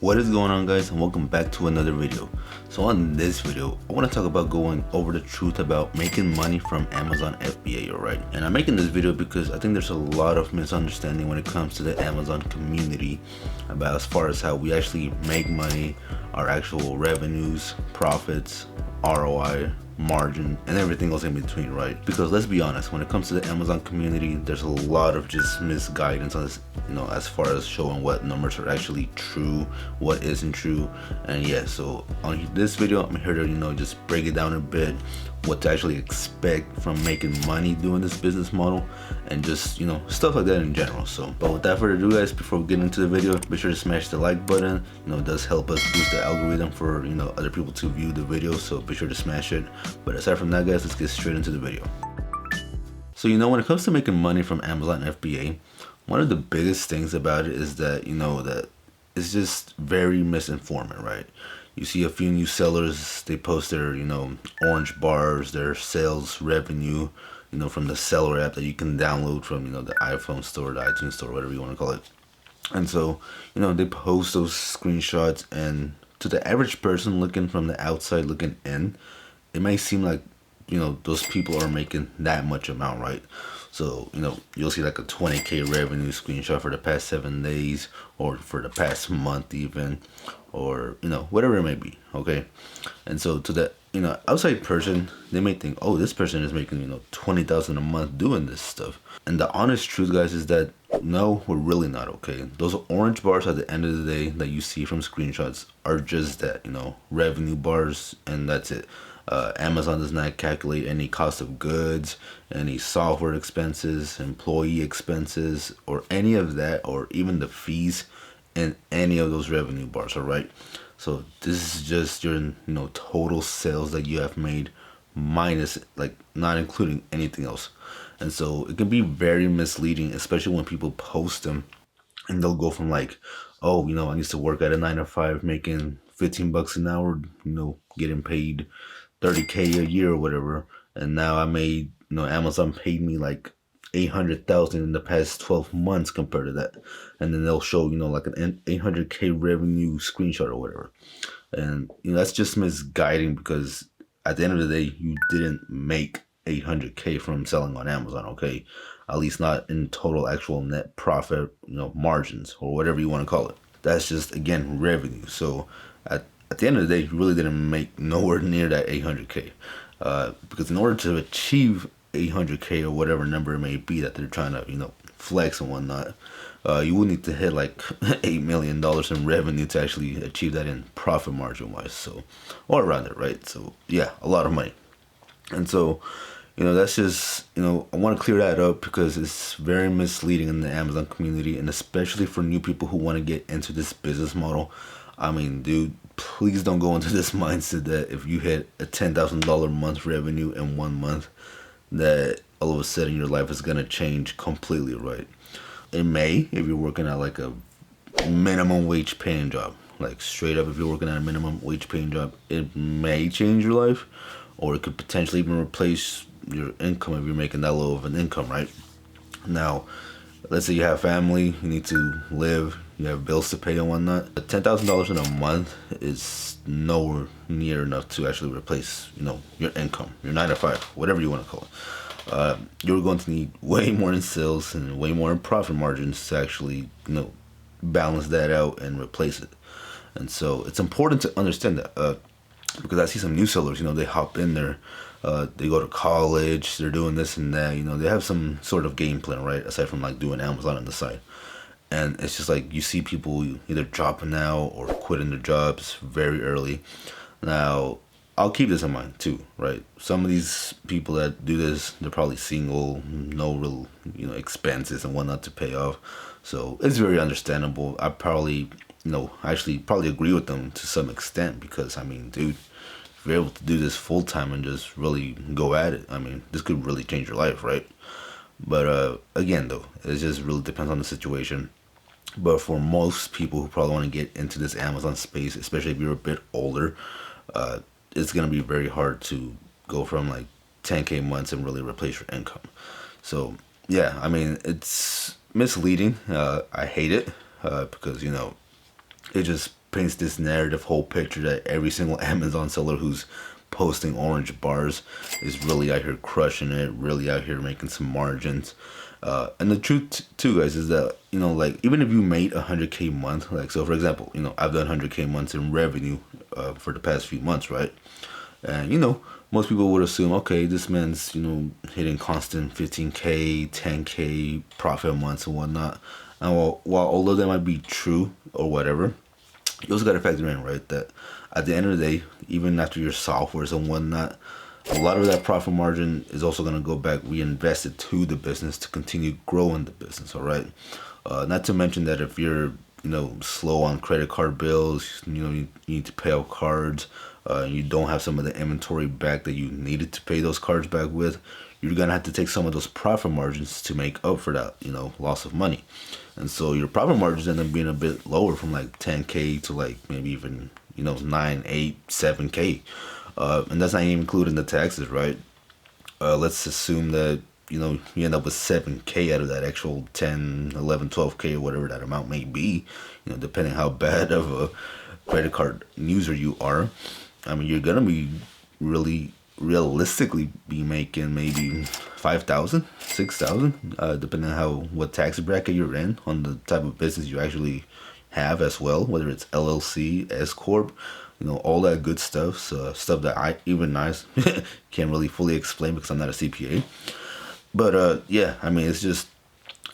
What is going on, guys, and welcome back to another video. So on this video I want to talk about going over the truth about making money from Amazon FBA. Alright, and I'm making this video because I think there's a lot of misunderstanding when it comes to the Amazon community about as far as how we actually make money, our actual revenues, profits, ROI, margin, and everything else in between, right? Because let's be honest, when it comes to the Amazon community, there's a lot of just misguidance on this, as far as showing what numbers are actually true, what isn't true. And yeah, so on this video I'm here to just break it down a bit, what to actually expect from making money doing this business model, and just stuff like that in general. So but without further ado, guys, before we get into the video, be sure to smash the like button. It does help us boost the algorithm for other people to view the video, so be sure to smash it. But aside from that, guys, let's get straight into the video. So when it comes to making money from Amazon FBA, one of the biggest things about it is that that it's just very misinforming, right? You see a few new sellers, they post their orange bars, their sales revenue from the seller app that you can download from the iPhone store, the iTunes store, whatever you want to call it. And so they post those screenshots, and to the average person looking from the outside looking in, it might seem like those people are making that much amount, right? So you'll see like a 20K revenue screenshot for the past 7 days, or for the past month even, or whatever it may be. Okay, and so to the outside person, they may think, oh, this person is making $20,000 a month doing this stuff. And the honest truth, guys, is that no, we're really not. Okay, those orange bars at the end of the day that you see from screenshots are just that revenue bars, and that's it. Amazon does not calculate any cost of goods, any software expenses, employee expenses, or any of that, or even the fees in any of those revenue bars. All right, so this is just your total sales that you have made, minus, like, not including anything else. And so it can be very misleading, especially when people post them and they'll go from like, oh, I used to work at a 9 to 5 making $15 an hour, getting paid 30K a year or whatever, and now I made Amazon paid me like 800,000 in the past 12 months compared to that. And then they'll show like an 800K revenue screenshot or whatever. And that's just misguiding, because at the end of the day, you didn't make 800K from selling on Amazon. Okay, at least not in total actual net profit, margins, or whatever you want to call it. That's just, again, revenue. So at the end of the day, you really didn't make nowhere near that 800K, because in order to achieve 800K or whatever number it may be that they're trying to flex and whatnot, you would need to hit like $8 million in revenue to actually achieve that in profit margin wise. So, or around it, right? So yeah, a lot of money. And so that's just I want to clear that up, because it's very misleading in the Amazon community, and especially for new people who want to get into this business model. I mean, dude, please don't go into this mindset that if you hit a $10,000 month revenue in 1 month, that all of a sudden your life is gonna change completely, right? It may, if you're working at like a minimum wage paying job. Like, straight up, if you're working at a minimum wage paying job, it may change your life, or it could potentially even replace your income if you're making that low of an income, right? Now, let's say you have family, you need to live, you have bills to pay and whatnot. $10,000 in a month is nowhere near enough to actually replace, your income, your 9 to 5, whatever you want to call it. You're going to need way more in sales and way more in profit margins to actually, balance that out and replace it. And so it's important to understand that, because I see some new sellers, they hop in there, they go to college, they're doing this and that, they have some sort of game plan, right? Aside from like doing Amazon on the side. And it's just like, you see people either dropping out or quitting their jobs very early. Now, I'll keep this in mind too, right? Some of these people that do this, they're probably single, no real, expenses and whatnot to pay off. So it's very understandable. I probably, actually probably agree with them to some extent, because I mean, dude, if you're able to do this full time and just really go at it, I mean, this could really change your life, right? But again, though, it just really depends on the situation. But for most people who probably want to get into this Amazon space, especially if you're a bit older, it's going to be very hard to go from like 10K months and really replace your income. So yeah, I mean, it's misleading. I hate it, because it just paints this narrative whole picture that every single Amazon seller who's posting orange bars is really out here crushing it, really out here making some margins. And the truth too, guys, is that, like, even if you made 100K a month, like, so for example, I've done 100K months in revenue for the past few months, right? And most people would assume, okay, this man's hitting constant 15K, 10K profit months and whatnot. And while although that might be true or whatever, you also got to factor in, right, that at the end of the day, even after your softwares and whatnot, a lot of that profit margin is also going to go back reinvested to the business to continue growing the business. All right. Not to mention that if you're slow on credit card bills, you need to pay out cards, you don't have some of the inventory back that you needed to pay those cards back with, you're gonna have to take some of those profit margins to make up for that loss of money. And so your profit margins end up being a bit lower, from like 10K to like maybe even 9, 8, 7K, and that's not even including the taxes, right? Let's assume that you end up with 7K out of that actual 10, 11, 12K or whatever that amount may be, depending how bad of a credit card user you are. I mean, you're gonna be really realistically be making maybe 5,000, 6,000, depending on what tax bracket you're in, on the type of business you actually have as well, whether it's LLC, S corp, all that good stuff. So stuff that I can't really fully explain because I'm not a CPA. But yeah, I mean, it's just,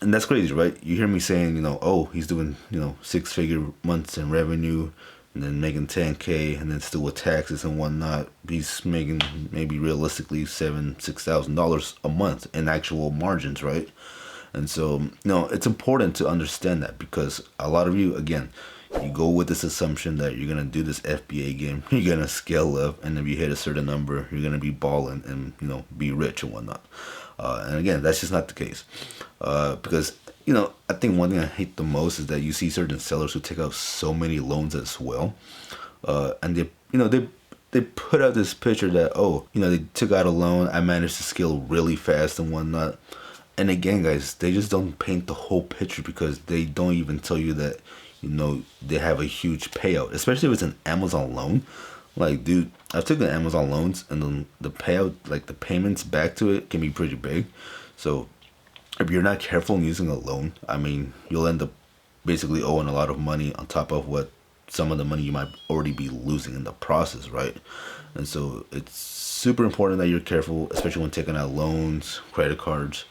and that's crazy, right? You hear me saying, oh, he's doing 6-figure months in revenue, and then making 10K, and then still with taxes and whatnot, he's making maybe realistically $6,000 a month in actual margins, right? And so, it's important to understand that, because a lot of you, again, you go with this assumption that you're gonna do this FBA game, you're gonna scale up, and if you hit a certain number, you're gonna be balling and be rich and whatnot. And again, that's just not the case, because I think one thing I hate the most is that you see certain sellers who take out so many loans as well, and they put out this picture that, oh, they took out a loan, I managed to scale really fast and whatnot. And again, guys, they just don't paint the whole picture, because they don't even tell you that they have a huge payout, especially if it's an Amazon loan. Like, dude, I've taken Amazon loans, and then the payout, like the payments back to it, can be pretty big. So if you're not careful in using a loan, I mean, you'll end up basically owing a lot of money on top of what some of the money you might already be losing in the process, right? And so it's super important that you're careful, especially when taking out loans, credit cards,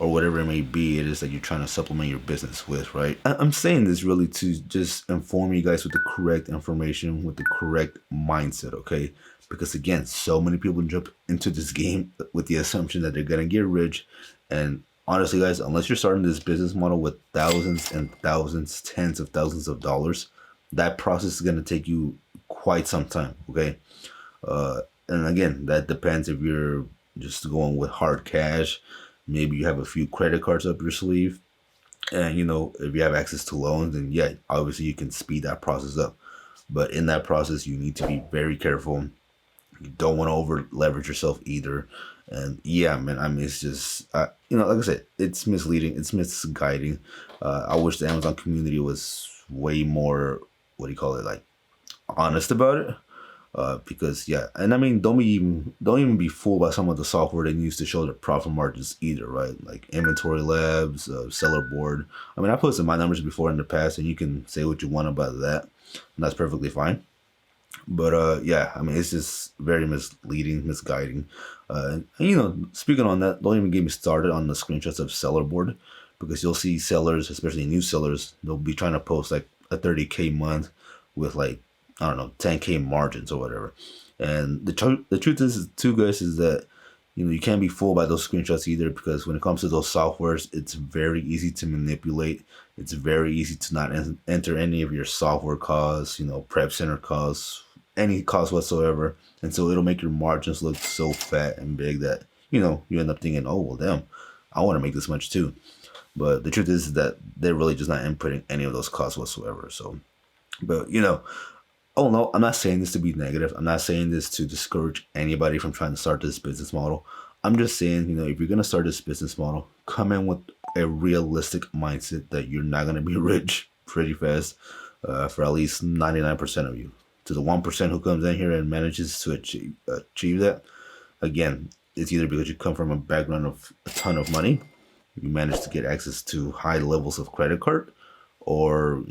or whatever it may be it is that you're trying to supplement your business with, right? I'm saying this really to just inform you guys with the correct information, with the correct mindset, okay? Because again, so many people jump into this game with the assumption that they're gonna get rich. And honestly, guys, unless you're starting this business model with thousands and thousands, tens of thousands of dollars, that process is gonna take you quite some time, okay? And again, that depends if you're just going with hard cash. Maybe you have a few credit cards up your sleeve, and if you have access to loans, then yeah, obviously you can speed that process up. But in that process, you need to be very careful. You don't want to over leverage yourself either. And yeah, man, I mean, it's just like I said, it's misleading, it's misguiding. I wish the Amazon community was way more, what do you call it, like, honest about it. Because yeah, and I mean, don't even be fooled by some of the software they use to show their profit margins either, right? Like Inventory Labs, Seller Board. I mean, I posted my numbers before in the past, and you can say what you want about that, and that's perfectly fine. But yeah, I mean, it's just very misleading, misguiding. And speaking on that, don't even get me started on the screenshots of Seller Board, because you'll see sellers, especially new sellers, they'll be trying to post like a 30K month with like, I don't know, 10K margins or whatever. And the truth is too, guys, is that you can't be fooled by those screenshots either, because when it comes to those softwares, it's very easy to manipulate. It's very easy to not enter any of your software costs, prep center costs, any cost whatsoever. And so it'll make your margins look so fat and big that you end up thinking, oh well, damn, I want to make this much too. But the truth is that they're really just not inputting any of those costs whatsoever. So, but oh no, I'm not saying this to be negative. I'm not saying this to discourage anybody from trying to start this business model. I'm just saying, if you're going to start this business model, come in with a realistic mindset that you're not going to be rich pretty fast. for at least 99% of you. To the 1% who comes in here and manages to achieve that, again, it's either because you come from a background of a ton of money, you manage to get access to high levels of credit card, or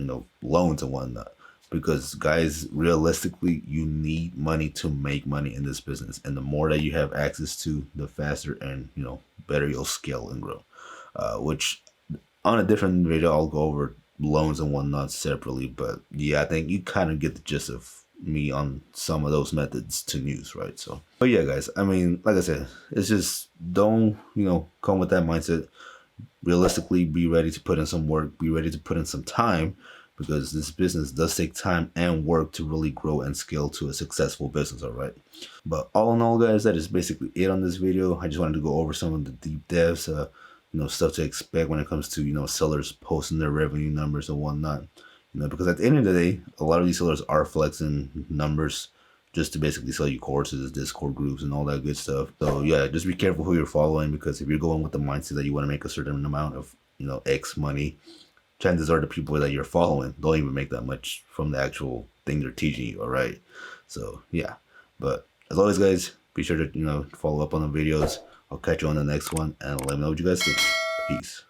loans and whatnot. Because guys, realistically, you need money to make money in this business, and the more that you have access to, the faster and better you'll scale and grow. Which on a different video I'll go over loans and whatnot separately, but yeah, I think you kind of get the gist of me on some of those methods to use, right? So, but yeah, guys, I mean, like I said, it's just don't come with that mindset. Realistically, be ready to put in some work, be ready to put in some time, because this business does take time and work to really grow and scale to a successful business. All right, but all in all, guys, that is basically it on this video. I just wanted to go over some of the deep devs, stuff to expect when it comes to sellers posting their revenue numbers and whatnot. Because at the end of the day, a lot of these sellers are flexing numbers just to basically sell you courses, Discord groups, and all that good stuff. So yeah, just be careful who you're following, because if you're going with the mindset that you want to make a certain amount of X money, chances are the people that you're following don't even make that much from the actual thing they're teaching you. All right, so yeah, but as always, guys, be sure to follow up on the videos. I'll catch you on the next one, and let me know what you guys think. Peace.